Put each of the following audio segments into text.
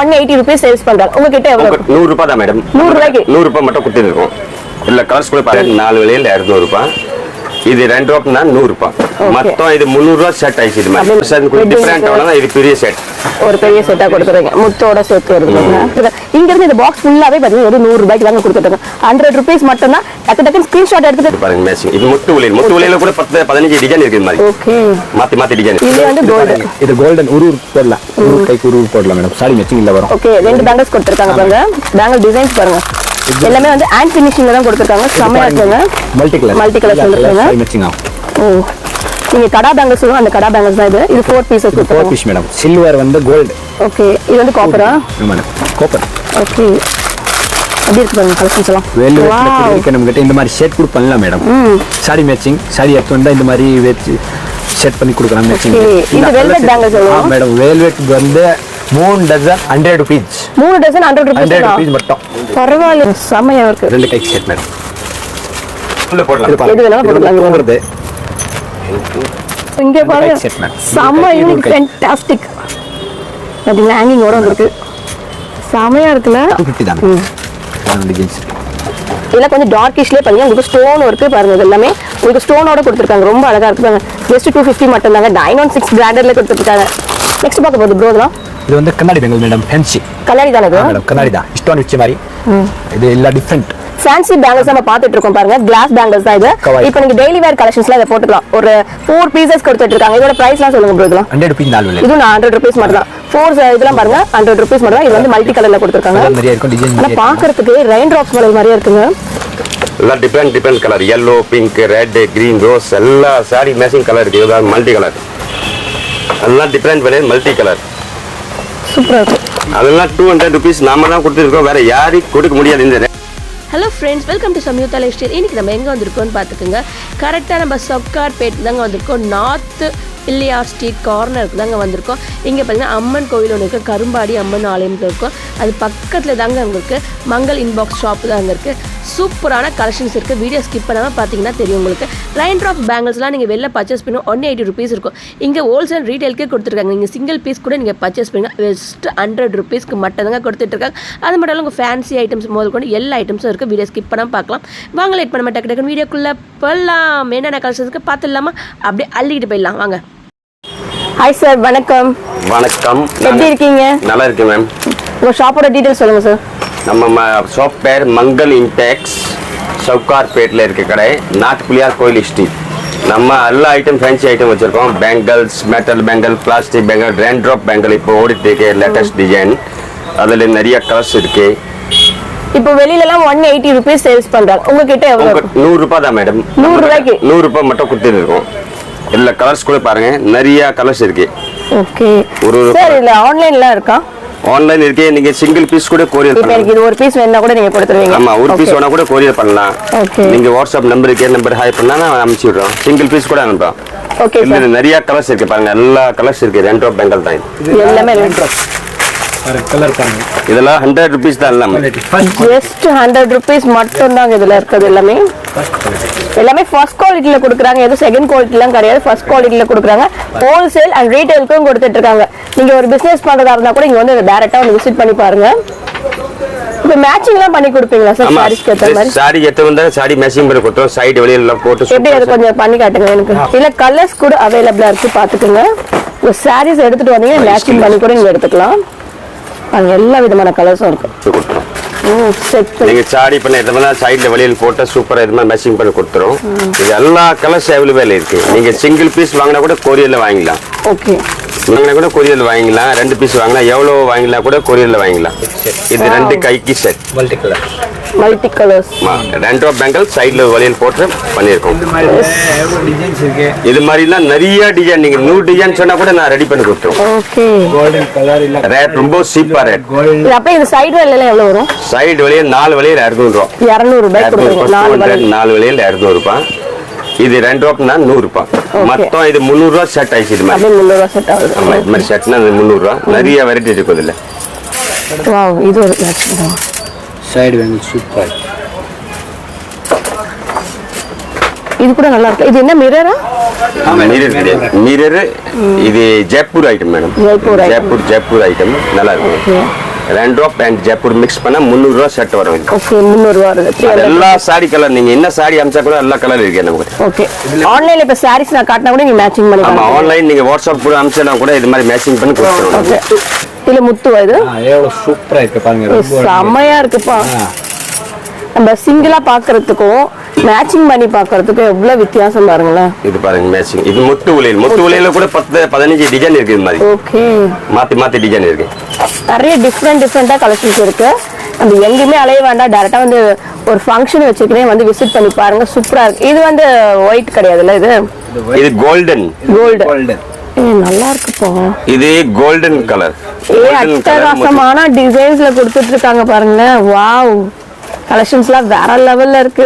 180 rupees sales பண்றாங்க. உங்ககிட்ட எவ்வளவு? 100 ரூபாய் தான் மேடம். 100 ரூபாய்க்கு 100 ரூபாய் மட்டும் கொடுத்துருக்கோம். இல்ல கலர்ஸ் கூட பாருங்க 4 விலையில 200 ரூபாய். இது 2 ரூபாய்னா 100 ரூபாய். மொத்தம் இது 300 ரூபாய் செட் ஆயிடுச்சு. இது மாதிரி செட் டிஃபரண்ட் ஆனா இது பெரிய செட். ஒரு பெரிய செட்டா கொடுத்துறீங்க. முத்தோட சேர்த்து வருதுங்க. இங்க இருந்து இந்த பாக்ஸ் ஃபுல்லாவே பாத்தீங்க ஒரு 100 ரூபாய்க்கு தாங்க கொடுத்துட்டாங்க. 100 rupees மட்டும் தான். டக்கு டக்கு ஸ்கிரீன்ஷாட் எடுத்துட்டு பாருங்க மேட்சிங். இது முத்து விலையில கூட 10 15 டிசைன் இருக்கு மாதிரி. ஓகே. மாத்தி டிசைன். இது வந்து கோல்ட். இது கோல்டன் ஒரு போடலாம். ஒரு கைக்கு ஒரு போடலாம் மேடம். சாரி மேட்சிங்ல வரும். ஓகே. ரெண்டு பேங்கிள்ஸ் கொடுத்திருக்காங்க பாருங்க. பேங்கிள் டிசைன்ஸ் பாருங்க. எல்லாமே வந்து ஹேண்ட் ஃபினிஷிங்ல தான் கொடுத்திருக்காங்க. செமையா இருக்குங்க. மல்டி கலர் சொல்லுங்க. சாரி மேட்சிங் ஆகும். ஓ. நீங்க கடா பேங்கிள்ஸ் சொல்லுங்க. அந்த கடா பேங்கிள்ஸ் தான் இது. இது 4 pieces கொடுத்திருக்காங்க. 4 piece மேடம். சில்வர் வந்து கோல்ட். ஓகே. இது வந்து காப்பரா? மேடம். காப்பர். ஓகே. அப்படி இருக்கு பாருங்க கலெக்ஷன்ஸ் எல்லாம். வெல்வெட்ல கொடுக்க நம்ம கிட்ட இந்த மாதிரி செட் கூட பண்ணலாம் மேடம். Sorry matching. சாரி எடுத்து வந்தா இந்த மாதிரி வெச்சு செட் பண்ணி கொடுக்கலாம் மேட்சிங். இது வெல்வெட் பேங்கிள்ஸ் சொல்லுங்க. மேடம் வெல்வெட் வந்து 3 dozen 100 rupees. 3 dozen 100 rupees. 100 rupees மட்டும். பரவாயில்லை. செமையா இருக்கு. ரெண்டு கைக்கு செட் மேடம். உள்ள போடலாம். இது வேணா போடலாம்ங்கிறது. இங்க பாருங்க. செம யூனிக் ஃபேன்டாஸ்டிக். அது ஹேங்கிங் ஓட இருக்கு. செமையா இருக்குல. 250 தான். இல்ல கொஞ்சம் டார்க்கிஷ்லயே பண்ணி உங்களுக்கு ஸ்டோன் வர்க் பாருங்க. இது எல்லாமே உங்களுக்கு ஸ்டோனோட கொடுத்திருக்காங்க. ரொம்ப அழகா இருக்கு பாருங்க. ஜஸ்ட் 250 மட்டும் தாங்க. 916 பிராண்டட்ல கொடுத்திருக்காங்க. நெக்ஸ்ட் பார்க்க போறது ப்ரோ இதெல்லாம். இது வந்து கண்ணாடி பேங்கிள் மேடம். ஃபேன்சி கண்ணாடி தானே இது? மேடம் கண்ணாடி தான். ஸ்டோன் வச்ச மாதிரி. இது எல்லாம் டிஃபரண்ட். ஃபேன்சி பேங்கிள்ஸ் நம்ம பார்த்துட்டு இருக்கோம் பாருங்க. கிளாஸ் பேங்கிள்ஸ் தான் இது. இப்போ நீங்க டெய்லி வேர் கலெக்ஷன்ஸ்ல இத போட்டுக்கலாம். ஒரு 4 pieces கொடுத்துட்டு இருக்காங்க. இதோட பிரைஸ்லாம் சொல்லுங்க ப்ரோ இதெல்லாம். 100 rupees 4 விலை. இது 100 rupees மட்டும் தான். 4 இதெல்லாம் பாருங்க 100 rupees மட்டும் தான். இது வந்து மல்டி கலர்ல கொடுத்திருக்காங்க. நிறைய இருக்கும் டிசைன். ஆனா பார்க்கிறதுக்கு ரெயின்ட்ராப்ஸ் மாடல் மாதிரியே இருக்குங்க. எல்லாம் different colour. yellow, pink, red, green, rose எல்லா சாரி மேட்சிங் கலர் இருக்கு. இது மல்டி கலர். எல்லாம் டிஃபரண்ட் வெரைட்டி மல்டி கலர். சூப்பரா இருக்கு. அதெல்லாம் 200 rupees நாம தான் கொடுத்துருக்கோம். வேற யாருக்கு கொடுக்க முடியாது. இந்த hello friends, welcome to Samyuktha life style. இன்றைக்கி நம்ம எங்கே வந்திருக்கோம்னு பார்த்துக்கோங்க. கரெக்டாக நம்ம சவுக்கார்பேட் தாங்க வந்திருக்கோம். நார்த் பிள்ளையார் ஸ்ட்ரீட் கார்னருக்கு தாங்க வந்திருக்கோம். இங்கே பார்த்தீங்கன்னா அம்மன் கோவில் ஒன்று இருக்குது. கரும்பாடி அம்மன் ஆலயம்னு இருக்கும். அது பக்கத்தில் தாங்க அங்கே இருக்குது. மங்கள் இன்பாக்ஸ் ஷாப்பு தான் அங்கே இருக்குது. சூப்பரான கலெக்ஷன்ஸ் இருக்குது. வீடியோ ஸ்கிப் பண்ணாமல் பார்த்தீங்கன்னா தெரியும் உங்களுக்கு. ரெயின்ட்ராப்ஸ் பேங்கிள்ஸ்லாம் நீங்கள் வெளில பர்ச்சேஸ் பண்ணி 180 rupees இருக்கும். இங்கே ஹோல்சேல் ரீட்டெயிலுக்கே கொடுத்துருக்காங்க. நீங்கள் சிங்கிள் பீஸ் கூட நீங்கள் பர்ச்சேஸ் பண்ணுங்க. ஜஸ்ட் 100 rupeesக்கு மட்டும் தாங்க கொடுத்துட்ருக்காங்க. அது மட்டும் இல்லை உங்கள் ஃபேன்சி ஐட்டம்ஸ் முதல் கொண்டு எல்லா ஐட்டம்ஸும் இருக்குது. வீடியோ ஸ்கிப் பண்ணாமல் பார்க்கலாம். வாங்க லேட் பண்ண டக்கு டக்குன்னு வீடியோக்குள்ளே போகலாம். என்னென்ன கலெக்ஷன்ஸ்க்கு பார்த்துடலாமா? அப்படியே அள்ளிக்கிட்டு போயிடலாம் வாங்க. ஹாய் சார், வணக்கம். வணக்கம். எப்படி இருக்கீங்க? நல்லா இருக்கு மேம். உங்கள் ஷாப்போட டீட்டெயில்ஸ் சொல்லுங்கள் சார். நம்ம ஷாப் பேர் மங்கள் இம்பெக்ஸ். சவுக்கார்பேட்டில் இருக்க கடை. நாட்டு பிள்ளையார் கோயில் ஸ்ட்ரீட். நம்ம எல்லா ஐட்டம் ஃபேன்சி ஐட்டம் வச்சுருக்கோம். Bangles, metal bangle, plastic bangle, raindrop bangle இப்போ ஓடிட்டு இருக்கு. Latest design. அதில் நிறைய கலர்ஸ் இருக்கு. இப்போ வெளியிலலாம் 180 rupees சேல்ஸ் பண்ணுறாங்க. உங்ககிட்ட எவ்வளோ? 100 ரூபாய் தான் மேடம். 100 ரூபாய்க்கு 100 ரூபாய் மட்டும் கொடுத்துருக்கோம். எல்லா கலர்ஸ் கூட பாருங்க. நிறைய கலர்ஸ் இருக்கு. Okay sir. இல்ல ஆன்லைன்ல இருக்கா? ஆன்லைன் இருக்கு. நீங்க சிங்கிள் பீஸ் கூட கொரியர் பண்ணலாம். எனக்கு இது ஒரு பீஸ் வேணா கூட நீங்க கொடுத்துருவீங்க? ஆமா, ஒரு பீஸ் வேணா கூட கொரியர் பண்ணலாம். நீங்க வாட்ஸ்அப் நம்பர் ஹாய் பண்ணா நான் அனுப்பிச்சு விடுறோம். சிங்கிள் பீஸ் கூட அனுப்புறோம். Okay sir. நிறைய கலர்ஸ் இருக்கு பாருங்க. எல்லா கலர்ஸ் இருக்கு. ரெயின்ட்ராப் பேங்கிள் தான் இது. எல்லாமே ரெயின்ட்ராப் கலர் பாருங்க. இதெல்லாம் 100 rupees தான். எல்லாமே ஜஸ்ட் 100 rupees மட்டும் தான் இதுல இருக்குது. எல்லாமே ஃபர்ஸ்ட் குவாலிட்டில கொடுக்குறாங்க. எதுவும் செகண்ட் குவாலிட்டிலாம் கிடையாது. ஃபர்ஸ்ட் குவாலிட்டில கொடுக்குறாங்க. ஹோல்சேல் அண்ட் ரீட்டைலுக்கும் கொடுத்துட்டு இருக்காங்க. நீங்க ஒரு பிசினஸ் பண்றதா இருந்தா கூட இங்க வந்து டைரக்டா வந்து விசிட் பண்ணி பாருங்க. இப்போ மேட்சிங்லாம் பண்ணி கொடுப்பீங்களா சார்? சாரீஸ்க்கு ஏத்த மாதிரி சாரி ஏத்த வந்தா சாரி மேட்சிங் பண்ணி கொடுத்தோம். சைடு வெளியில போட்டு எப்படி அது கொஞ்சம் பண்ணி காட்டுங்க எனக்கு. இல்ல கலர்ஸ் கூட அவைலபிளா இருக்கு பாத்துக்கோங்க. இந்த சாரீஸ் எடுத்துட்டு வந்தீங்க மேட்சிங் பண்ணி கூட நீங்க எடுத்துக்கலாம். அங்க எல்லா விதமான கலர்ஸும் இருக்கு. நீங்க சாரி பண்ண எத்தனை சைடுல வெளியில போட்டு சூப்பரா இது மாதிரி மேட்சிங் பண்ணி கொடுத்துரும். எல்லா கலர்ஸ் அவைலபிள் இருக்கு. நீங்க சிங்கிள் பீஸ் வாங்கினா கூட கொரியர்ல வாங்கிக்கலாம். ஓகே. வாங்கினா கூட கொரியர்ல வாங்கிக்கலாம். 2 பீஸ் வாங்கினா எவ்வளவு வாங்கினா கூட கொரியர்ல வாங்கிக்கலாம். இது 2 கைக்கு set. Multi colours. Raindrop bangle சைடுல வெளியில போட்டு பண்ணிருக்கோம். இது மாதிரிலாம் நிறைய டிசைன். நீங்க 100 டிசைன் சொன்னா கூட நான் ரெடி பண்ணி கொடுத்துறோம். ஓகே. கோல்டன் கலர் இல்ல ரேட் ரொம்ப சீப்பா ரேட். இது அப்படியே இந்த சைடு வெளியில எவ்வளவு வரும்? சைடு வெளியில 4 வெளியில 200 ரூபாய். 200 ரூபாய் கொடுங்க. 4 வெளியில 200 ரூபாய். இது 2 ரூபாய்னா 100 ரூபாய். மொத்தம் இது 300 ரூபாய் செட் ஆயிடுச்சு. இது மாதிரி 300 ரூபாய் செட் ஆகுது. ஆமா, இது மாதிரி செட்னா 300 ரூபாய். நிறைய வெரைட்டி இருக்கு இதுல. வாவ், இது ஒரு சைடு வந்து சூப்பர். இது கூட நல்லா இருக்கு. இது என்ன மிரரா? ஆமா, மிரர் கிடையாது. மிரர் இது Jaipur item madam. Jaipur item நல்லா இருக்கும். ரெண்ட்ராப் அண்ட் ஜெய்ப்பூர் மிக்ஸ் பண்ணா 300 ரூபாய் செட் வரும் இது. ஓகே 300 ரூபாய் வருது. எல்லா சாரி கலர் நீங்க என்ன சாரி அம்சா கூட எல்லா கலர் இருக்கு நமக்கு. ஓகே ஆன்லைன்ல இப்ப சாரீஸ் நான் காட்டினா கூட நீங்க மேட்சிங் பண்ணி ஆமா ஆன்லைன் நீங்க வாட்ஸ்அப் கூட அம்சனா கூட இது மாதிரி மேட்சிங் பண்ணி கொடுத்துருவோம். ஓகே இல்ல முத்து இது எவ்வளவு சூப்பரா இருக்கு பாருங்க. செமையா இருக்குப்பா. நம்ம சிங்கிளா பாக்குறதுக்கும் மேட்சிங் பண்ணி பாக்குறதுக்கும் எவ்வளவு வித்தியாசம் பாருங்களேன். இது பாருங்க மேட்சிங். இது முத்து உலையில கூட 10-15 டிசைன் இருக்கு இது மாதிரி. ஓகே மாத்தி டிசைன் இருக்கு. நிறைய டிஃபரெண்டா கலெக்ஷன்ஸ் இருக்கு. நம்ம எங்கேயுமே அலைய வேண்டாம், டைரக்டா வந்து ஒரு ஃபங்க்ஷன் வச்சுக்கிறேன் வந்து விசிட் பண்ணி பாருங்க. சூப்பரா இருக்கு. இது வந்து ஒயிட் கிடையாதுல்ல, இது கோல்டன். நல்லா இருக்குப்பா. இது கோல்டன் கலர். அட்டகாசமான டிசைன்ஸ்ல கொடுத்துட்டு இருக்காங்க பாருங்க. வாவ் கலெக்ஷன்ஸ்லாம் வேற லெவல்ல இருக்கு.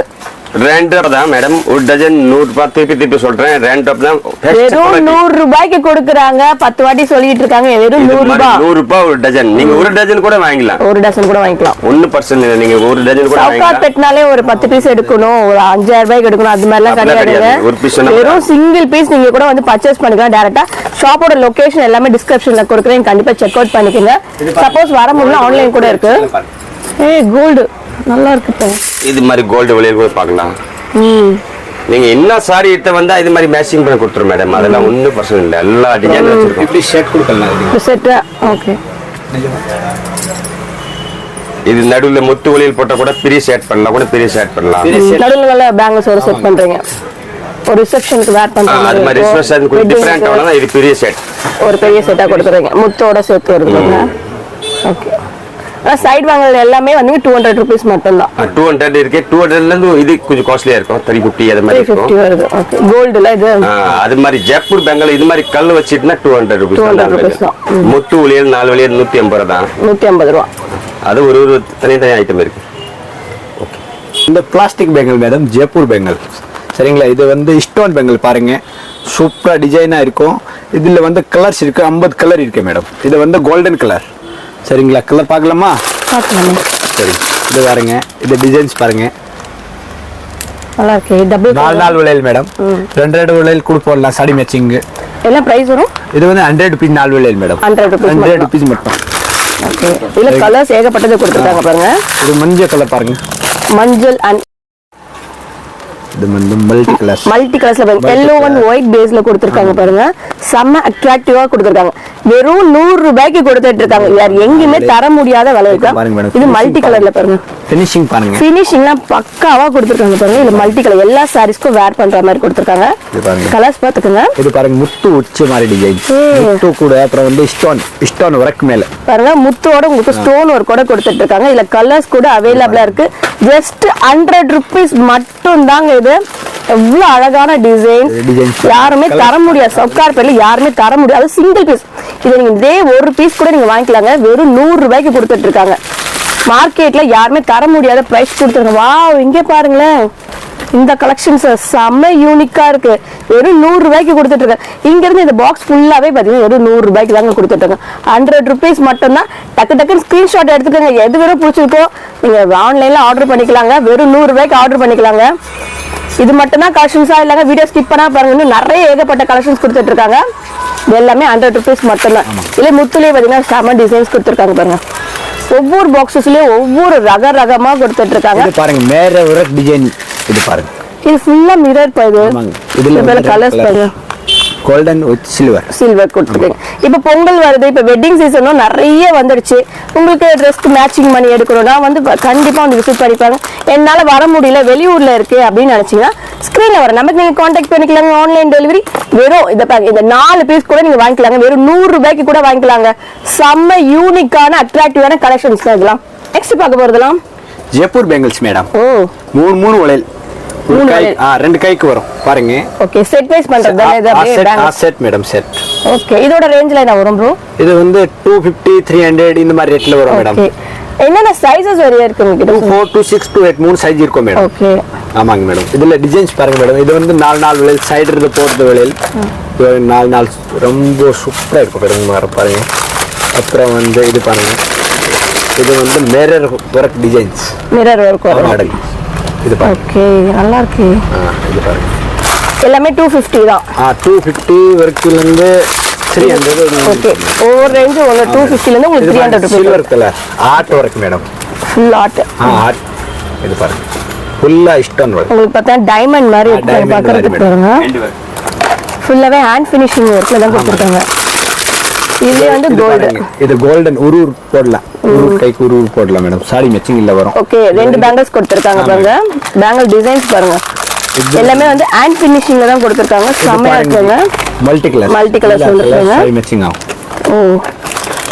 ரெண்ட்ராப் தான் மேடம். ஒரு டஜன் 100 ரூபாய். திருப்பி சொல்றேன் ரெண்ட்ராப் தான். வெறும் 100 ரூபாய்க்கு கொடுக்குறாங்க. 10 வாட்டி சொல்லிட்டு இருக்காங்க. வெறும் 100 ரூபாய். 100 ரூபாய் ஒரு டஜன். நீங்க ஒரு டஜன் கூட வாங்கிக்கலாம். ஒரு டஜன் கூட வாங்கிக்கலாம். 1% நீங்க ஒரு டஜன் கூட வாங்கிக்கலாம். சவுகார்பெட்னாலே ஒரு 10 பீஸ் எடுக்கணும், ஒரு 5000 ரூபாய்க்கு எடுக்கணும், அது மாதிரி எல்லாம் கிடையாதுங்க. ஒரு பீஸ் வெறும் சிங்கிள் பீஸ் நீங்க கூட வந்து பர்ச்சேஸ் பண்ணிக்கலாம். டைரக்டா ஷாப்போட லொகேஷன் எல்லாமே டிஸ்கிரிப்ஷன்ல கொடுக்குறேன், கண்டிப்பா செக் அவுட் பண்ணிக்கோங்க. சப்போஸ் வர முடியல ஆன்லைன் கூட இருக்கு. கோல்டு நல்லா இருக்கு. இது மாதிரி கோல்டு விலையில கூட பார்க்கலாம். நீங்க என்ன சாரி எடுத்து வந்தா இது மாதிரி மேட்சிங் பண்ணி கொடுத்துரும் மேடம். அதெல்லாம் 1% இல்ல. எல்லா டிசைன் வச்சிருக்கோம். இப்படி ஷர்ட் கொடுக்கலாம். Set okay. இது நடுவுல முத்து விலையில் போட்டா கூட பெரிய ஷர்ட் பண்ணலாம், கூட பெரிய ஷர்ட் பண்ணலாம். நடுவுல நல்ல பேங்கிள்ஸ் ஒரு செட் பண்றீங்க, ஒரு ரிசெப்ஷனுக்கு வேர் பண்ற மாதிரி. அது மாதிரி ரிசெப்ஷனுக்கு டிஃபரண்ட் ஆனா இது பெரிய செட். ஒரு பெரிய செட்டா கொடுக்குறீங்க, முத்தோட சேர்த்து வருதுங்க. ஓகே. சைடு வாங்கல் எல்லாமே வந்து 200 rupees மட்டும் தான். 200 இருக்கு. 200ல இருந்து இது கொஞ்சம் காஸ்ட்லியா இருக்கும். 350 அது மாதிரி இருக்கும். 350 வருது. ஓகே. கோல்ட்ல இது அது மாதிரி ஜெய்ப்பூர் பெங்கல் இது மாதிரி கல் வச்சிட்டனா 200 rupees தான். முத்து உளியல் 4 வழியல் 150 ரூபாய் தான். 150 ரூபாய். அது ஒரு தனி ஐட்டம் இருக்கு. ஓகே. இந்த பிளாஸ்டிக் பெங்கல் மேடம் ஜெய்ப்பூர் பெங்கல். சரிங்களா? இது வந்து ஸ்டோன் பெங்கல் பாருங்க. சூப்பரா டிசைனா இருக்கும். இதுல வந்து கலர்ஸ் இருக்கு. 50 கலர் இருக்கு மேடம். இது வந்து கோல்டன் கலர். சரிங்களா? கலர் பார்க்கலாமா? பார்க்கலாமே. சரி, இது பாருங்க. இது டிசைன்ஸ் பாருங்க. நல்லா இருக்கு. டபுள் 4 விலையில் மேடம். 2 விலையில் கூட போடலாம் சாடி மேட்சிங். என்ன பிரைஸ் வரும்? இது வந்து 100 rupees 4 விலையில் மேடம். 100 rupees மட்டும். ஓகே. இதுல கலர்ஸ் ஏகப்பட்டது கொடுத்துட்டாங்க பாருங்க. இது மஞ்சள் கலர் பாருங்க. மஞ்சள் அண்ட் இது வந்து மல்டி கலர்ஸ்ல பாருங்க. yellow and white பேஸ்ல கொடுத்திருக்காங்க பாருங்க. செம்ம அட்ராக்டிவா கொடுத்திருக்காங்க. வெறும் 100 ரூபாய்க்கு கொடுத்துட்டு இருக்காங்க. வேற எங்கயுமே தர முடியாத விலை இருக்கு. இது மல்டி கலர்ல பாருங்க. ஃபினிஷிங் பாருங்க. ஃபினிஷிங்லாம் பக்காவா கொடுத்திருக்காங்க பாருங்க. இது மல்டி கலர் எல்லா சாரீஸ்க்கும் வேர் பண்ற மாதிரி கொடுத்திருக்காங்க. கலர்ஸ் பாத்துக்கங்க. இது பாருங்க முத்து உச்சி மாதிரி டிசைன். முத்து கூட அப்புறம் வந்து ஸ்டோன் வர்க் மேல பாருங்க. முத்தோட உங்களுக்கு ஸ்டோன் ஒர்க் கூட கொடுத்துட்டு இருக்காங்க. இதுல கலர்ஸ் கூட அவைலபிளா இருக்கு. ஜஸ்ட் 100 rupees மட்டும் தாங்க. இது எவ்வளவு அழகான டிசைன். யாருமே தர முடியாது. சவுகார்பேட்ல யாருமே தர முடியாது. Single piece. இது நீங்க இதே ஒரு பீஸ் கூட நீங்க வாங்கிக்கலாங்க. வெறும் 100 ரூபாய்க்கு கொடுத்துட்டு இருக்காங்க. மார்க்கெட்ல யாருமே தர முடியாத பிரைஸ் கொடுத்துருக்காங்க. வாவ், இங்க பாருங்களேன். இந்த கலெக்ஷன்ஸ் செம்ம யூனிக்கா இருக்கு. வெறும் 100 ரூபாய்க்கு கொடுத்துட்டு இருக்காங்க. இங்க இருந்து இந்த பாக்ஸ் ஃபுல்லாவே பாத்தீங்கன்னா வெறும் 100 ரூபாய்க்கு தாங்க கொடுத்துட்டு இருக்காங்க. 100 rupees மட்டும் தான். டக்கு ஸ்கிரீன்ஷாட் எடுத்துக்கோங்க. எது வெறும் பிடிச்சிருக்கோ நீங்க ஆன்லைன்ல ஆர்டர் பண்ணிக்கலாங்க. வெறும் 100 ரூபாய்க்கு ஆர்டர் பண்ணிக்கலாங்க. இது மட்டும் தான் கலெக்ஷன்ஸா இல்லங்க. வீடியோ ஸ்கிப் பண்ணா பாருங்க. இன்னும் நிறைய ஏகப்பட்ட கலெக்ஷன்ஸ் கொடுத்துட்டு இருக்காங்க. இது எல்லாமே 100 rupees மட்டும் தான். இல்ல முத்துலயே பாத்தீங்கன்னா செம்ம டிசைன்ஸ் கொடுத்துருக்காங்க பாருங்க. ஒவ்வொரு பாக்ஸஸ்லயும் ஒவ்வொரு ரகமா கொடுத்துட்டு இருக்காங்க. பாருங்க மேல ஒரு டிசைன். இது பாருங்க. இது ஃபுல்லா மிரர் பாருங்க. இதுல கலர்ஸ் பாருங்க. கோல்டன் வித் சில்வர் கொடுத்துருக்கீங்க. இப்ப பொங்கல் வருது. இப்ப வெட்டிங் சீசனும் நிறைய வந்துடுச்சு. உங்களுக்கு ட்ரெஸ்க்கு மேட்சிங் பண்ணி எடுக்கணும்னா வந்து கண்டிப்பா வந்து விசிட் பண்ணிப்பாங்க. என்னால வர முடியல, வெளியூர்ல இருக்கு அப்படின்னு நினைச்சீங்கன்னா ஸ்கிரீன்ல வர நமக்கு நீங்க கான்டாக்ட் பண்ணிக்கலாங்க. Online delivery. வெறும் இத பாருங்க. இந்த 4 பீஸ் கூட நீங்க வாங்கிக்கலாங்க. வெறும் 100 ரூபாய்க்கு கூட வாங்கிக்கலாங்க. செம்ம யூனிக்கான அட்ராக்டிவான கலெக்ஷன்ஸ் தான் இதெல்லாம். நெக்ஸ்ட் பார்க்க போறதெல்லாம் ஜெய்ப்பூர் பெங்கல்ஸ் மேடம். ஓ 3 வளையல். 2 கைக்கு வரும் பாருங்க. ஓகே. செட் வைஸ் பண்றதா இது அப்படியே செட் மேடம் செட். ஓகே. இதோட ரேஞ்ச்ல என்ன வரும் ப்ரோ? இது வந்து 250 300 இந்த மாதிரி ரேட்ல வரும் மேடம். ஓகே. என்னென்ன சைஸஸ் வரைய இருக்கு உங்களுக்கு? 4 to 6 to 8 மூணு சைஸ் இருக்கும் மேடம். ஓகே. ஆமாங்க மேடம். இதுல டிசைன்ஸ் பாருங்க மேடம். இது வந்து 4 வளையல் சைடு இருந்து போறது வளையல். 4 ரொம்ப சூப்பரா இருக்கும் பாருங்க. அப்புறம் வந்து இது பாருங்க. இது வந்து mirror work designs. Mirror work model. இது பாருங்க. ஓகே, நல்லா இருக்கு. இது பாருங்க. எல்லாமே 250 தான். 250 வரைக்கும் இருந்து 300. ஓகே ஒவ்வொரு ரேஞ்சு ஒன்று 250 இருந்து உங்களுக்கு 300 ரூபாய். Silver colour art work madam. Full art. Art இது பாருங்க ஃபுல்லா ஸ்டோன் ஒர்க். உங்களுக்கு பார்த்தா டைமண்ட் மாதிரி இருக்கு பார்க்கறதுக்கு பாருங்க. ஃபுல்லாவே ஹேண்ட் ஃபினிஷிங் ஒர்க்ல தான் கொடுத்துருக்காங்க. இது வந்து கோல்டு. இது கோல்டன் ஒரு போடலாம். ஒரு கைக்கு ஒரு போடலாம் மேடம். சாரி மேட்சிங் இல்ல வரும். ஓகே ரெண்டு பேங்கிள்ஸ் கொடுத்திருக்காங்க பாருங்க. பேங்கிள் டிசைன்ஸ் பாருங்க. எல்லாமே வந்து ஹேண்ட் ஃபினிஷிங்ல தான் கொடுத்திருக்காங்க. செமையா இருக்குங்க. மல்டி கலர் சொல்லுங்க. சாரி மேட்சிங் ஆகும். ஓ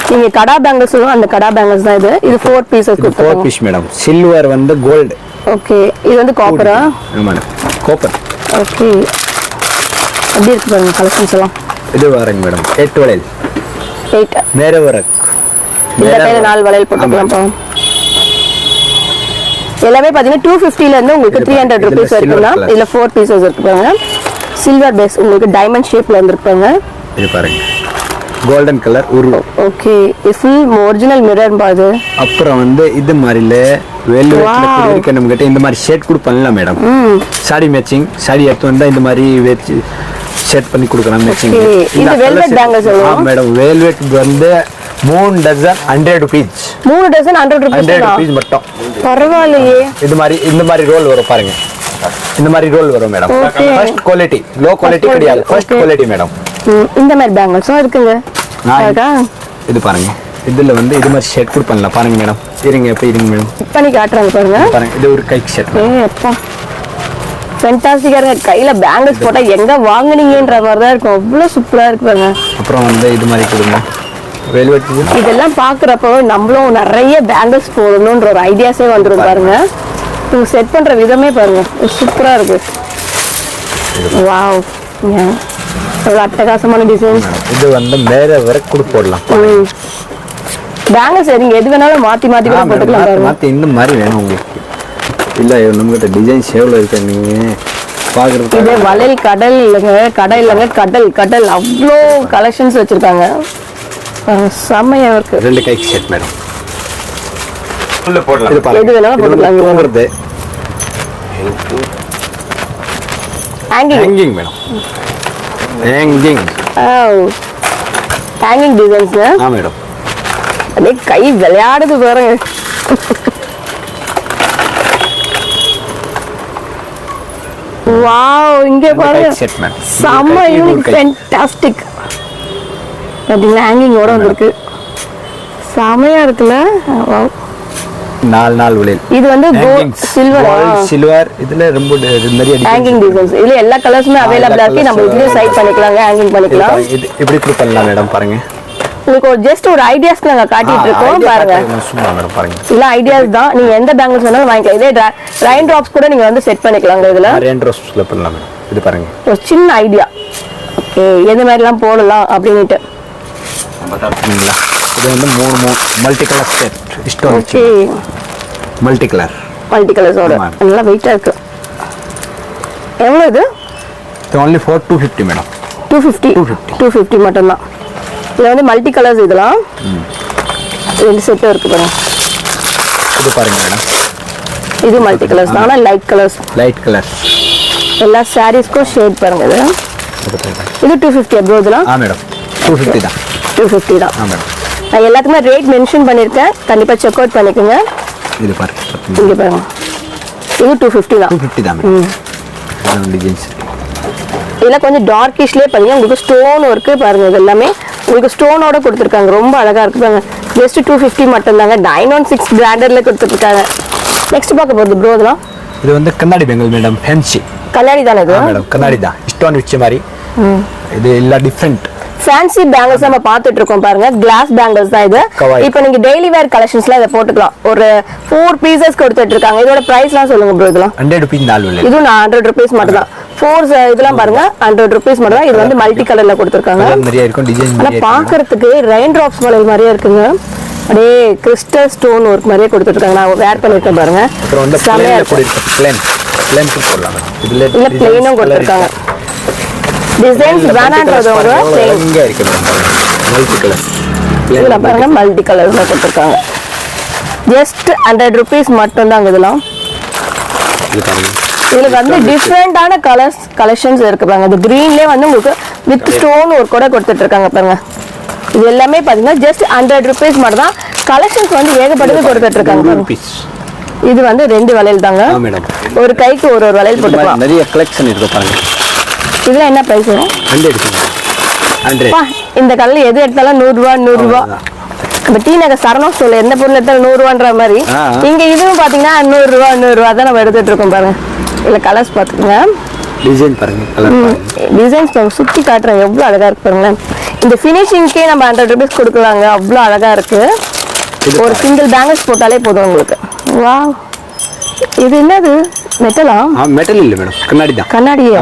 நீங்க கடா பேங்கிள்ஸ் சொல்லுங்க. அந்த கடா பேங்கிள்ஸ் தான் இது. இது 4 பீசஸ் கொடுத்திருக்காங்க. 4 பீஸ் மேடம். சில்வர் வந்து கோல்ட். ஓகே இது வந்து காப்பரா? ஆமா மேடம் காப்பர். ஓகே அப்படி இருக்கு பாருங்க கலெக்ஷன்ஸ் எல்லாம். இது வாரங்க மேடம் 8 வளையல். 8 மேர வர்க். இந்த டைல 4 வளையல் போட்டுக்கலாம் பா. எல்லாமே பாத்தீங்கன்னா 250 ல இருந்து உங்களுக்கு 300 ரூபீஸ் இருக்குன்னா இதுல 4 பீசஸ் இருக்கு பாருங்க. சில்வர் பேஸ் உங்களுக்கு டைமண்ட் ஷேப்ல வந்திருப்பாங்க. இது பாருங்க கோல்டன் கலர் ஒரு. ஓகே இது ஃபுல் ஒரிஜினல் மிரர் பாது. அப்புறம் வந்து இது மாதிரில வெல்வெட்ல கொடுக்க நம்ம கிட்ட இந்த மாதிரி ஷேட் கூட பண்ணலாம் மேடம். சாரி மேட்சிங் சாரி எடுத்து வந்தா இந்த மாதிரி வெச்சு செட் பண்ணி கொடுக்கலாம் மேட்சிங். இந்த வெல்வெட் பேங்கிள்ஸ் சொல்லுங்க மேடம். வெல்வெட் வந்து 3 டஜன் 100 ரூபீஸ். 3 டஜன் 100 ரூபீஸ் மட்டும். பரவாயில்லையே. இந்த மாதிரி ரோல் வரும் பாருங்க. இந்த மாதிரி ரோல் வரும் madam. First quality low quality கிடையாது. First quality madam. இந்த மாதிரி பேங்கிள்ஸும் இருக்குங்க. இது பாருங்க. இதுல வந்து இது மாதிரி ஷேட் கூட பண்ணலாம் பாருங்க மேடம். இருங்க எப்ப இருங்க மேடம். பண்ணி காட்டுறாங்க பாருங்க. பாருங்க இது ஒரு கைக்கு ஷேட். அப்பா ஃபேண்டாஸ்டிக்கா இருக்கு. கையில பேங்கிள்ஸ் போட்டா எங்க வாங்குனீங்கன்ற மாதிரி தான் இருக்கும். அவ்வளவு சூப்பரா இருக்கு பாருங்க. அப்புறம் வந்து இது மாதிரி கொடுங்க. வெல்வெட் இதெல்லாம் பாக்குறப்போ நம்மளும் நிறைய பேங்கிள்ஸ் போடணும்ன்ற ஒரு ஐடியாஸே வந்துரும் பாருங்க. நீங்க செட் பண்ற விதமே பாருங்க சூப்பரா இருக்கு. வாவ் எவ்வளவு அட்டகாசமான டிசைன். இது வந்து மேர வர்க் கூட போடலாம். பேங்கிள்ஸ் நீங்க எது வேணாலும் மாத்தி மாத்தி கூட போட்டுக்கலாம் பாருங்க. மாத்தி இந்த மாதிரி வேணும் உங்களுக்கு. இல்ல நம்மகிட்ட டிசைன்ஸ் எவ்வளவு இருக்கு நீங்க பாக்குறது. இது வளையல் கடல் இல்லைங்க. கடை இல்லைங்க கடல் அவ்வளோ கலெக்ஷன்ஸ் வச்சிருக்காங்க. செம்மையா இருக்கு. 2 கைக்கு செட் மேடம். உள்ள போடலாம். எது வேணாலும் போட்டுக்கலாம். தூங்குறது ஹேங்கிங் மேடம். Hanging designs. ஆ மேடம். அப்படியே கை விளையாடுது பாருங்க. வாவ் இங்க பாருங்க. செம்ம யூனிக் ஃபேண்டாஸ்டிக். பாத்தீங்களா ஹேங்கிங்கோட வந்திருக்கு. செமையா இருக்குல்ல. வாவ் 4 வளையல். இது வந்து சில்வர் இதுல ரொம்ப நிறைய ஹேங்கிங் டிசைன்ஸ். இதுல எல்லா கலர்ஸுமே அவேலபிளா இருக்கு. நம்ம இதுலயே சைட் பண்ணிக்கலாங்க. ஹேங்கிங் பண்ணிக்கலாம். இது இப்படி கூட பண்ணலாம் மேடம் பாருங்க. உங்களுக்கு ஜஸ்ட் ஒரு ஐடியாஸ்க்கு நாங்க காட்டிட்டு இருக்கோம் பாருங்க. சும்மா மேடம் பாருங்க. இல்ல ஐடியாஸ் தான். நீங்க எந்த பேங்கிள்ஸ் வேணாலும் வாங்கிக்கலாம். இதே ரெயின் டிராப்ஸ் கூட நீங்க வந்து செட் பண்ணிக்கலாங்க. இதுல ரெயின் டிராப்ஸ்ல பண்ணலாம் மேடம். இது பாருங்க ஒரு சின்ன ஐடியா. ஓகே எந்த மாதிரி எல்லாம் போடலாம் அப்படினுட்டு. இது வந்து 3 multi colour set stone. Okay multi கலர்ஸோட நல்லா வெயிட்டா இருக்கு. எவ்வளவு இது? இது only for 250 மேடம். 250 மட்டும் தான். இது வந்து மல்டி கலர்ஸ். இதெல்லாம் 2 செட் இருக்கு பாருங்க. இது பாருங்க மேடம். இது மல்டி கலர்ஸ் தான். லைட் கலர் எல்லா சாரீஸ்க்கும் ஷேட் பாருங்க. இது 250 அப்ரோ இதெல்லாம். ஆ மேடம் 250 தான். 250 தான். ஆ மேடம். நான் எல்லாத்துக்குமே ரேட் மென்ஷன் பண்ணிருக்கேன். கண்டிப்பா செக் அவுட் பண்ணிக்கோங்க. இது பாருங்க. இங்க பாருங்க. இது 250 தான். 250 தான் மேடம். இந்த டிசைன்ஸ் இதெல்லாம் கொஞ்சம் டார்க்கிஷ்லயே பாருங்க. உங்களுக்கு ஸ்டோன் ஒர்க் பாருங்க. இது எல்லாமே உங்களுக்கு ஸ்டோனோட கொடுத்துருக்காங்க. ரொம்ப அழகா இருக்கு பாருங்க. ஜஸ்ட் 250 மட்டும் தாங்க. 916 பிராண்டட்ல கொடுத்துருக்காங்க. நெக்ஸ்ட் பார்க்க போறது ப்ரோ இதெல்லாம். இது வந்து கண்ணாடி பேங்கிள் மேடம். ஃபேன்சி கண்ணாடி தானே இது? மேடம் கண்ணாடி தான். ஸ்டோன் வச்ச மாதிரி. இது எல்லாம் டிஃபரெண்ட் ஃபேன்சி பேங்கிள்ஸ் நம்ம பார்த்துட்டு இருக்கோம் பாருங்க. கிளாஸ் பேங்கிள்ஸ் தான் இது. இப்போ நீங்க டெய்லி வேர் கலெக்ஷன்ஸ்ல இத போட்டுக்கலாம். ஒரு 4 பீசஸ் கொடுத்துட்டு இருக்காங்க. இதோட பிரைஸ்லாம் சொல்லுங்க ப்ரோ. இதெல்லாம் 100 ரூபீஸ் 4 வளையல். இது 100 ரூபீஸ் மட்டும் தான். 4 இதெல்லாம் பாருங்க 100 ரூபீஸ் மட்டும் தான். இது வந்து மல்டி கலர்ல கொடுத்திருக்காங்க. நிறைய இருக்கும் டிசைன். ஆனா பாக்குறதுக்கு ரெயின் டிராப்ஸ் வளையல் மாதிரியே இருக்குங்க. அப்படியே கிறிஸ்டல் ஸ்டோன் ஒர்க் மாதிரியே கொடுத்துட்டு இருக்காங்க. நான் வேர் பண்ணிருக்கேன் பாருங்க. அப்புறம் வந்து பிளேன் கூட இருக்கு. பிளேன் கூட போடலாம். இதுல இல்ல பிளேனும் கொடுத்திருக்காங்க. டிசைன்ஸ் வேணான்றதோட இங்க இருக்கு மல்டி கலர். இதுல பாருங்க மல்டி கலர்ஸ்ல கொடுத்திருக்காங்க. ஜஸ்ட் 100 ரூபீஸ் மட்டும் தான் இதெல்லாம். இதுல வந்து டிஃபரெண்டான கலர்ஸ் கலெக்ஷன்ஸ் இருக்கு பாருங்க. இந்த கிரீன்லயே வந்து உங்களுக்கு வித் ஸ்டோன் ஒரு கூட கொடுத்துட்டு இருக்காங்க பாருங்க. இது எல்லாமே பாத்தீங்கன்னா ஜஸ்ட் 100 rupees மட்டும் தான். கலெக்ஷன்ஸ் வந்து ஏகப்பட்டது கொடுத்துட்டு இருக்காங்க. இது வந்து 2 வளையல் தாங்க. ஒரு கைக்கு ஒரு வளையல் போட்டுக்கலாம். நிறைய கலெக்ஷன் இருக்கு பாருங்க. இதெல்லாம் என்ன பிரைஸ் வரும்? 100. இந்த கல்ல எது எடுத்தாலும் 100 ரூபாய் 100 ரூபாய். நம்ம டி நகர் சரணம் சொல்ல எந்த பொருள் எடுத்தாலும் 100 ரூபான்ற மாதிரி இங்க இதுவும் பாத்தீங்கன்னா 100 ரூபாய் 100 ரூபாய் தான் நம்ம எடுத்துட்டு இருக்கோம் பாருங்க. இல்ல கலர்ஸ் பாத்துக்கோங்க. டிசைன் பாருங்க. கலர் பாருங்க. டிசைன்ஸ் சுத்தி காட்டுறேன் எவ்வளவு அழகா இருக்கு பாருங்க. இந்த ஃபினிஷிங்க்கே நம்ம 100 rupees கொடுக்கலாங்க. அவ்வளவு அழகா இருக்கு. ஒரு சிங்கிள் பேங்கிள்ஸ் போட்டாலே போதும் உங்களுக்கு. வாவ், இது என்னது? மெட்டலா? மெட்டல் இல்ல மேடம், கண்ணாடி தான். கண்ணாடியா?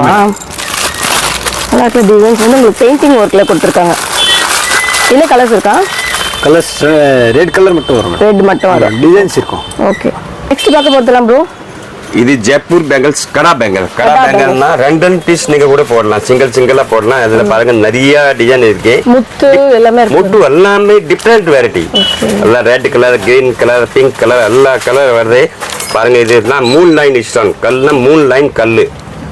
நல்லா இருக்கு. டிசைன்ஸ் வந்து உங்களுக்கு பெயிண்டிங் ஒர்க்ல கொடுத்துருக்காங்க. என்ன கலர்ஸ் இருக்கா? கலர்ஸ் ரெட் கலர் மட்டும் வரும். ரெட் மட்டும் வரும். டிசைன்ஸ் இருக்கும். ஓகே, நெக்ஸ்ட் பார்க்க போறதலாம் ப்ரோ. இது ஜெய்ப்பூர் பேங்கிள்ஸ், கடா பேங்கிள். கடா பேங்கிள்னா 2 பீஸ் நீங்க கூட போடலாம், சிங்கிளா போடலாம். அதுல பாருங்க நிறைய டிசைன் இருக்கு. முத்து எல்லாமே இருக்கு. முத்து எல்லாமே டிஃபரெண்ட் வெரைட்டி. எல்லாம் red colour, green colour, pink colour, எல்லா கலர் வருது பாருங்க. இதுதான் மூன் லைன் ஸ்டோன் கல்லுனா மூன் லைன் கல்லு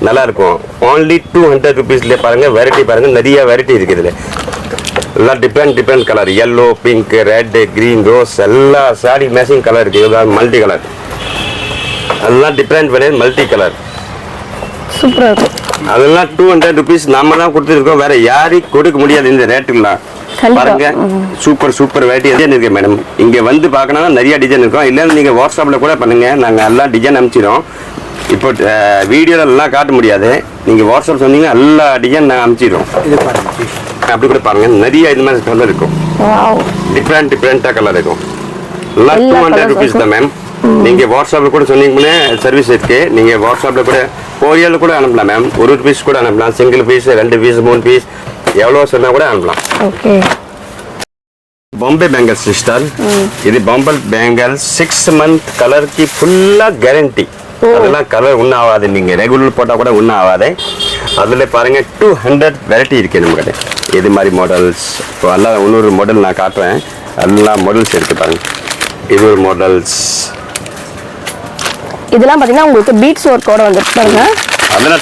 நல்லா இருக்கும். only 200 rupeesல பாருங்க. வெரைட்டி பாருங்க, நிறைய வெரைட்டி இருக்கு இதுல. எல்லாம் different colour, yellow, pink, red, green, rose எல்லா சாரி மேட்சிங் கலர் இருக்கு. இதுதான் மல்டி கலர், அதெல்லாம் டிஃபரெண்ட் வெரைட்டி மல்டி கலர். சூப்பரா இருக்கு. அதெல்லாம் 200 rupees நாம தான் கொடுத்துருக்கோம். வேற யாரையும் கொடுக்க முடியாது இந்த ரேட்டுலாம். பாருங்க, சூப்பர் வெரைட்டி இருக்கு மேடம். இங்க வந்து பார்க்கணும்னா நிறைய டிசைன் இருக்கும். இல்லைன்னா நீங்க வாட்ஸ்அப்ல கூட பண்ணுங்க, நாங்க எல்லாம் டிசைன் அனுப்பிச்சிடும். இப்போ வீடியோல எல்லாம் காட்ட முடியாது. நீங்க வாட்ஸ்அப் சொன்னீங்கன்னா எல்லா டிசைன் நாங்கள் அனுப்பிச்சிடும். அப்படி கூட பாருங்க, நிறைய இது மாதிரி கலர் இருக்கும். டிஃப்ரெண்டா கலர் இருக்கும். எல்லாம் 200 rupees தான் மேம். நீங்க வாட்ஸ்அப்ல கூட சொன்னீங்கன்னா சர்வீஸ் இருக்கு. நீங்க வாட்ஸ்அப்ல கூட கொரியர்ல கூட அனுப்பலாம் மேம். 1 பீஸ் கூட அனுப்பலாம், சிங்கிள் பீஸ், 2 பீஸ், 3 பீஸ், எவ்வளவு சொன்னா கூட அனுப்பலாம். Okay, Bombay bangles sister. இது பாம்பே பேங்கிள்ஸ் 6 month கலர் की ஃபுல்லா கேரண்டி. அதெல்லாம் கலர் ஒன்றும் ஆகாது. நீங்க ரெகுலர் போட்டா கூட ஒன்றும் ஆகாது. அதுல பாருங்க 200 வெரைட்டி இருக்கு நம்ம கிட்ட. இது மாதிரி மாடல்ஸ் இப்போ எல்லாம் இன்னொரு மாடல் நான் காட்டுறேன். எல்லா மாடல்ஸ் இருக்கு பாருங்க. இது ஒரு மாடல்ஸ். இதெல்லாம் பாத்தீங்கன்னா உங்களுக்கு பீட்ஸ் ஒர்க்கோட வந்துருக்கு பாருங்க. அதெல்லாம்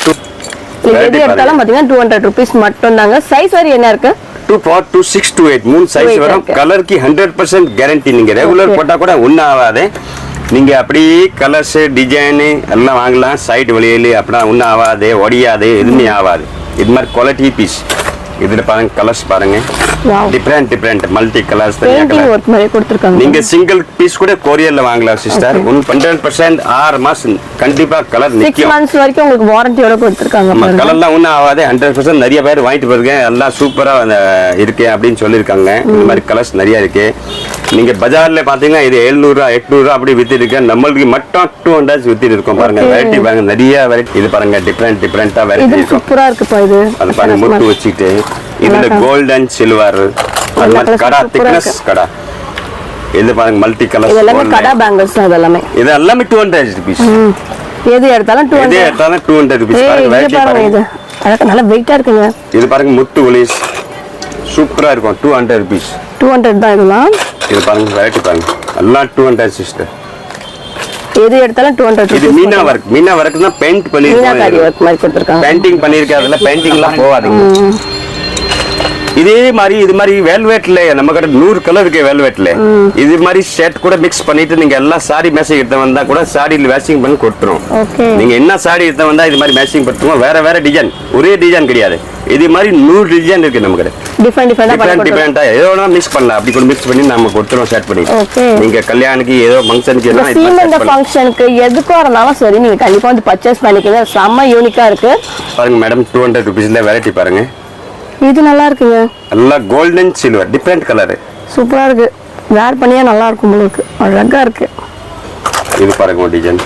எது எடுத்தாலும் பாத்தீங்கன்னா 200 rupees மட்டும் தாங்க. சைஸ் வரி என்ன இருக்கு? 2, 4, 2, 6, 2, 8 மூணு சைஸ் வரும். கலர் की 100% கேரண்டி. நீங்க ரெகுலர் போட்டா கூட ஒன்றும் ஆகாது. நீங்க அப்படி கலர்ஸ் டிசைன் எல்லாம் வாங்கலாம். சைடு வழியில அப்படின்னா ஒன்றும் ஆகாது, ஒடியாது, எதுவுமே ஆகாது. இது மாதிரி குவாலிட்டி பீஸ். இதுல பாருங்க கலர்ஸ் பாருங்க, டிஃபரெண்ட் மல்டி கலர்ஸ். நீங்க சிங்கிள் பீஸ் கூட கொரியர்ல வாங்கலாம் சிஸ்டர். 100% 6 மாசம் கண்டிப்பா கலர் நிக்கும். 6 months வரைக்கும் உங்களுக்கு வாரண்டியோட கொடுத்திருக்காங்க. கலர்லாம் ஒன்றும் ஆகாது. 100% நிறைய பேர் வாங்கிட்டு போயிருங்க. எல்லாம் சூப்பரா இருக்கு அப்படின்னு சொல்லியிருக்காங்க. இந்த மாதிரி கலர்ஸ் நிறைய இருக்கு. நீங்க பஜார்ல பாத்தீங்கன்னா இது 700 800 அப்படி வித்து இருக்கு. நம்மளுக்கு மட்டும் 200 வித்து இருக்கும். பாருங்க வெரைட்டி பாருங்க, நிறைய வெரைட்டி. இது பாருங்க டிஃபரெண்டா வெரைட்டி இருக்கும். சூப்பரா இருக்குப்பா இது. அது பாருங்க முட்டு வச்சிட்டு. இதுல கோல்ட் அண்ட் சில்வர், அது மாதிரி கடா திக்னஸ் கடா. இது பாருங்க மல்டி கலர். இது எல்லாமே கடா பேங்கிள்ஸ் தான். இது எல்லாமே 200 rupees. எது எடுத்தாலும் 200 rupees. பாருங்க வெரைட்டி பாருங்க. இது அழகா நல்ல வெயிட்டா இருக்குங்க. இது பாருங்க முத்து ஒலிஸ் சூப்பரா இருக்கும். 200 rupees. 200 தான் இதெல்லாம். இது பாருங்க வெரைட்டி பாருங்க, எல்லாம் 200 சிஸ்டர். எது எடுத்தாலும் 200 rupees. இது மீனா வர்க்னா பெயிண்ட் பண்ணிருக்காங்க. பெயிண்டிங் பண்ணிருக்காங்க. அதெல்லாம் பெயிண்டிங்லாம் போவாதீங்க. இதே மாதிரி இது மாதிரி வெல்வெட்ல நம்ம கிட்ட 100 கலர் இருக்கு. வெல்வெட்ல இது மாதிரி ஷர்ட் கூட மிக்ஸ் பண்ணிட்டு நீங்க எல்லாம் சாரி மேட்சிங் எடுத்து வந்தா கூட சாரியில் மேட்சிங் பண்ணி கொடுத்துரும். நீங்க என்ன சாரி எடுத்து வந்தா இது மாதிரி மேட்சிங் பண்ணுவோம். வேற டிசைன், ஒரே டிசைன் கிடையாது. இது மாதிரி 100 டிசைன் இருக்கு நம்ம கிட்ட. டிஃபரெண்டா ஏதோ மிக்ஸ் பண்ணலாம். அப்படி கூட மிக்ஸ் பண்ணி நம்ம கொடுத்துரும் ஷர்ட் பண்ணி. நீங்க கல்யாணுக்கு ஏதோ ஃபங்க்ஷனுக்கு இந்த ஃபங்க்ஷனுக்கு எதுக்கு வரனாலும் சரி நீங்க கண்டிப்பா வந்து பர்ச்சேஸ் பண்ணிக்கங்க. செம்ம யூனிக்கா இருக்கு. பாருங்க மேடம் 200 rupeesல வெரைட்டி பாருங்க. இது நல்லா இருக்குங்க. எல்லாம் கோல்டன் சில்வர் டிஃபரெண்ட் கலர். சூப்பரா இருக்கு. வேர் பண்ணியா நல்லா இருக்கும். உங்களுக்கு அழகா இருக்கு. இது பாருங்க டிசைன்.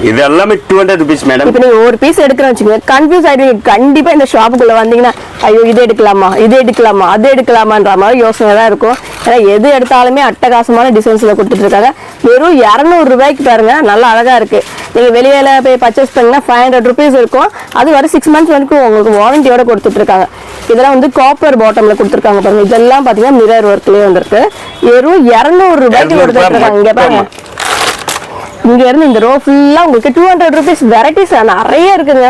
இது எல்லாமே 200 rupees மேடம். இப்போ நீங்க ஒரு பீஸ் எடுக்கறேன்னு வெச்சுங்க, கன்ஃபியூஸ் ஆயிடுவீங்க. கண்டிப்பா இந்த ஷாப்புக்குள்ள வந்தீங்கன்னா ஐயோ இது எடுக்கலாமா, அது எடுக்கலாமான்ற மாதிரி யோசனை தான் இருக்கும். ஏன்னா எது எடுத்தாலுமே அட்டகாசமான டிசைன்ஸ்ல கொடுத்துட்டு இருக்காங்க. வெறும் 200 ரூபாய்க்கு பாருங்க, நல்லா அழகா இருக்கு. நீங்க வெளியில போய் பர்ச்சேஸ் பண்ணீங்கன்னா 500 rupees இருக்கும். அது வரை 6 months வரைக்கும் உங்களுக்கு வாரண்டியோட கொடுத்துட்டு இருக்காங்க. இதெல்லாம் வந்து காப்பர் பாட்டம்ல கொடுத்துருக்காங்க பாருங்க. இதெல்லாம் பாத்தீங்கன்னா மிரர் ஒர்க்லயே வந்திருக்கு. வெறும் 200 ரூபாய்க்கு கொடுத்துட்டு இருக்காங்க. இங்க பாருங்க, இங்க இருந்து இந்த ரோ ஃபுல்லா உங்களுக்கு 200 rupees வெரைட்டிஸ் நிறைய இருக்குங்க.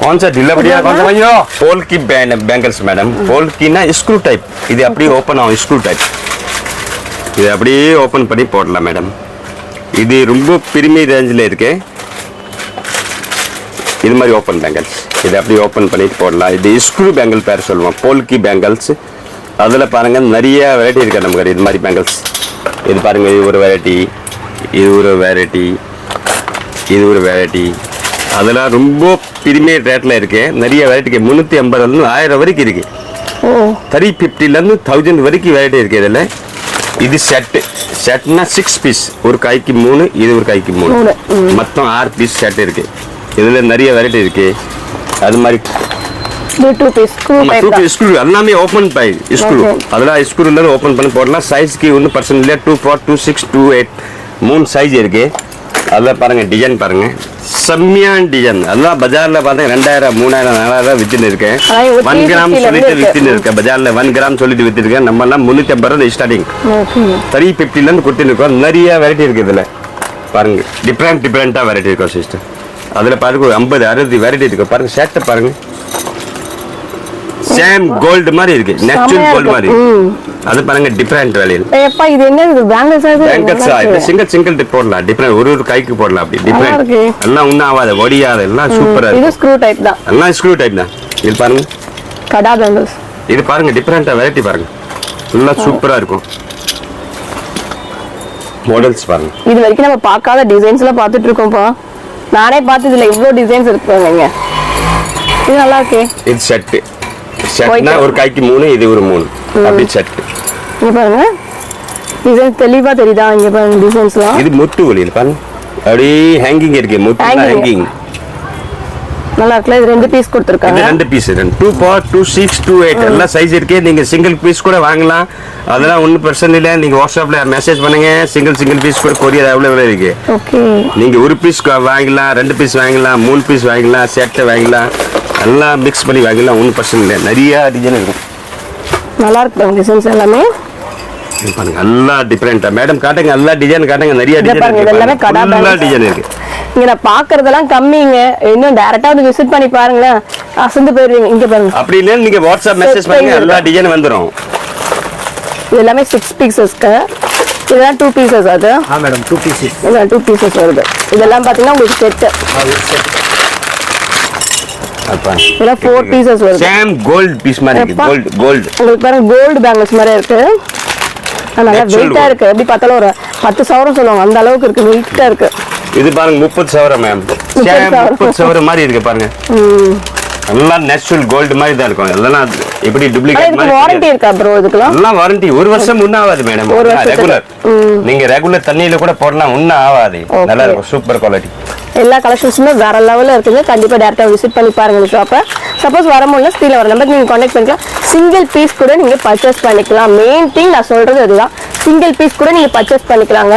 कौन सा ढीला बढ़िया कौन सा भैया पोल की बैंगल्स मैडम पोल की ना स्क्रू टाइप இது அப்படியே ஓபன் ஆகும் ஸ்க்ரூ டைப் இது அப்படியே ஓபன் பண்ணி போடலாம் மேடம் இது ரொம்ப பிரீமியம் ரேஞ்சில் இருக்கு இது மாதிரி ஓபன் பேங்கிள்ஸ் இது அப்படியே ஓபன் பண்ணிட்டு போடலாம் இது ஸ்க்ரூ பேங்கிள் பேர் சொல்லுவோம் போல் की பேங்கிள்ஸ் அதில் பாருங்க நிறைய வெரைட்டி இருக்கு நமக்கு இது மாதிரி பேங்கிள்ஸ் இது பாருங்க இது ஒரு வெரைட்டி இது ஒரு வெரைட்டி இது ஒரு வெரைட்டி அதெல்லாம் ரொம்ப பிரீமியம் ரேட்ல இருக்கு நிறைய வெரைட்டி 350 இருந்து 1000 வரைக்கும் இருக்கு 350 இருந்து 1000 வரைக்கும் வெரைட்டி இருக்கு இதுல இது செட்னா 6 பீஸ் ஒரு கைக்கு 3 இது ஒரு கைக்கு 3 மொத்தம் 6 பீஸ் செட் இருக்கு இதுல நிறைய வெரைட்டி இருக்கு அது மாதிரி 2 பீஸ் ஸ்க்ரூ டைப் தான் ஸ்க்ரூ எல்லாமே ஓபன் பை ஸ்க்ரூ அதெல்லாம் ஸ்க்ரூல ஓபன் பண்ணி போடலாம் சைஸ்க்கு 1% இல்ல 24 26 28 மூணு சைஸ் இருக்கு அதெல்லாம் பாருங்க டிசைன் பாருங்க செம்மையான டிசைன் அதெல்லாம் பஜார்ல பாத்தீங்க 2000 3000 4000 வித்துன்னு இருக்கேன் 1 கிராம் சொல்லிட்டு வித்துன்னு இருக்கேன் பஜார்ல 1 கிராம் சொல்லிட்டு வித்துருக்கேன் நம்ம எல்லாம் 350 ஸ்டார்டிங் 350 ல இருந்து கொடுத்துட்டு இருக்கோம் நிறைய வெரைட்டி இருக்கு இதுல பாருங்க டிஃபரெண்டா வெரைட்டி இருக்கு சிஸ்டர் அதுல பாருங்க 50 60 வெரைட்டி இருக்கு பாருங்க ஷர்ட் பாருங்க சேம் கோல்ட் மாதிரி இருக்கு நேச்சுரல் கோல்ட் மாதிரி அது பாருங்க டிஃபரெண்ட் வேலையில் ஏப்பா இது என்ன இது பேங்கிள்ஸ் இது சிங்கிள் டிப் போடலாம் டிஃபரெண்ட் ஒரு கைக்கு போடலாம் அப்படி டிஃபரெண்ட் எல்லாம் ஒன்னும் ஆகாது ஒடியாது எல்லாம் சூப்பரா இது இருக்கு ஸ்க்ரூ டைப் தான் எல்லாம் ஸ்க்ரூ டைப் தான் இது பாருங்க கடா பேங்கிள்ஸ் இது பாருங்க டிஃபரெண்டா வெரைட்டி பாருங்க எல்லாம் சூப்பரா இருக்கும் மாடல்ஸ் பாருங்க இது வரைக்கும் நம்ம பார்க்காத டிசைன்ஸ்ல பார்த்துட்டு இருக்கோம்ப்பா நானே பார்த்து இதுல இவ்ளோ டிசைன்ஸ் இருக்குங்க இது நல்லா இருக்கு இது செட்னா ஒரு கைக்கு 3 இது ஒரு 3 அப்படி செட் இங்க பாருங்க டிசைன் தெளிவா தெரியுதா இங்க பாருங்க டிசைன்ஸ்லாம் இது முத்து வலியில் பாருங்க அப்படி ஹேங்கிங் இருக்கு முத்து ஹேங்கிங் நல்லா இருக்குல இது 2 பீஸ் கொடுத்திருக்காங்க இது 2 பீஸ் 2 4 2 6 2 8 எல்லா சைஸ் இருக்கு நீங்க சிங்கிள் பீஸ் கூட வாங்கலாம் அதெல்லாம் 1% இல்ல நீங்க வாட்ஸ்அப்ல மெசேஜ் பண்ணுங்க சிங்கிள் பீஸ் கூட கொரியர் அவைலபிள் இருக்கு ஓகே நீங்க ஒரு பீஸ் வாங்கலாம் 2 பீஸ் வாங்கலாம் 3 பீஸ் வாங்கலாம் செட் வாங்கலாம் எல்லாம் மிக்ஸ் பண்ணி வாங்கலாம் 1% இல்ல நிறைய டிசைன் இருக்கு நல்லா இருக்கு டிசைன்ஸ் எல்லாமே பாருங்க எல்லா டிஃபரெண்டா மேடம் காட்டுங்க எல்லா டிசைன் காட்டுங்க நிறைய டிசைன் இது எல்லாமே கடா டிசைன் இருக்கு இங்க நான் பாக்குறதெல்லாம் கம்மிங்க இன்னும் டைரக்டா வந்து விசிட் பண்ணி பாருங்களேன் அசந்து போயிருவீங்க இங்க பாருங்க அப்படி இல்ல நீங்க வாட்ஸ்அப் மெசேஜ் பண்ணுங்க எல்லா டிசைன் வந்துரும் இது எல்லாமே 6 பீசஸ்க்கு இதெல்லாம் 2 பீசஸ் அது மேடம் 2 பீசஸ் இதெல்லாம் 2 பீசஸ் வருது இதெல்லாம் பாத்தீங்கன்னா உங்களுக்கு செட் இதெல்லாம் 4 பீசஸ் வருது சேம் கோல்ட் பீஸ் மாதிரி இருக்கு கோல்ட் உங்களுக்கு பாருங்க கோல்ட் பேங்கிள்ஸ் மாதிரி இருக்கு நல்லா வெயிட்டா இருக்கு எப்படி பார்த்தாலும் ஒரு 10 சவரம் சொல்லுவாங்க அந்த அளவுக்கு இருக்கு வெயிட்டா இருக்கு இது பாருங்க 30 சவரம் மேம் சேம் 30 சவரம் மாதிரி இருக்கு பாருங்க எல்லாம் நேச்சுரல் கோல்ட் மாதிரி தான் இருக்கும் எல்லாம் எப்படி டூப்ளிகேட் மாதிரி வாரண்டி இருக்கா ப்ரோ இதுக்குலாம் எல்லாம் வாரண்டி ஒரு வருஷம் முன்ன ஆகாது மேடம் ரெகுலர் நீங்க தண்ணியில கூட போடலாம் ஒன்னும் ஆகாது நல்லா இருக்கும் சூப்பர் குவாலிட்டி எல்லா கலெக்ஷன்ஸுமே வேற லெவல்ல இருக்குங்க கண்டிப்பா டேரக்டா விசிட் பண்ணி பாருங்க இந்த ஷாப்பை சப்போஸ் வர முடியல ஸ்க்ரீன்ல வர நம்பர் நீங்க கான்டாக்ட் பண்ணிக்கலாம் சிங்கிள் பீஸ் கூட நீங்க பர்ச்சேஸ் பண்ணிக்கலாம் மெயின் திங் நான் சொல்றது அதுதான் சிங்கிள் பீஸ் கூட நீங்க பர்ச்சேஸ் பண்ணிக்கலாங்க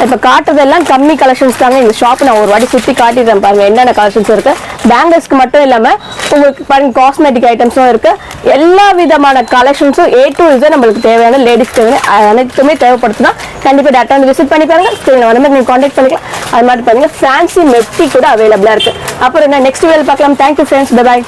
இப்ப காட்டுறதெல்லாம் கம்மி கலெக்ஷன்ஸ் தாங்க இந்த ஷாப் நான் ஒரு வாட்டி சுத்தி காட்டிடுறேன் பாருங்க என்னென்ன கலெக்ஷன்ஸ் இருக்கு பேங்கிள்ஸ்க்கு மட்டும் இல்லாம உங்களுக்கு பாருங்க காஸ்மெட்டிக் ஐட்டம்ஸும் இருக்கு எல்லா விதமான கலெக்ஷன்ஸும் A to Z நம்மளுக்கு தேவையான லேடிஸ் தேவையான அனைத்துமே தேவைப்படுத்துனா கண்டிப்பா டேரக்டா வந்து விசிட் பண்ணி பாருங்க ஸ்க்ரீன்ல வந்து நீங்க கான்டாக்ட் பண்ணிக்கலாம் அது மாதிரி பாருங்க ஃபேன்சி மெட்டி கூட அவைலபிளா இருக்கு அப்புறம் என்ன நெக்ஸ்ட் வீடியோல பார்க்கலாம் தேங்க்யூ ஃப்ரெண்ட்ஸ் பை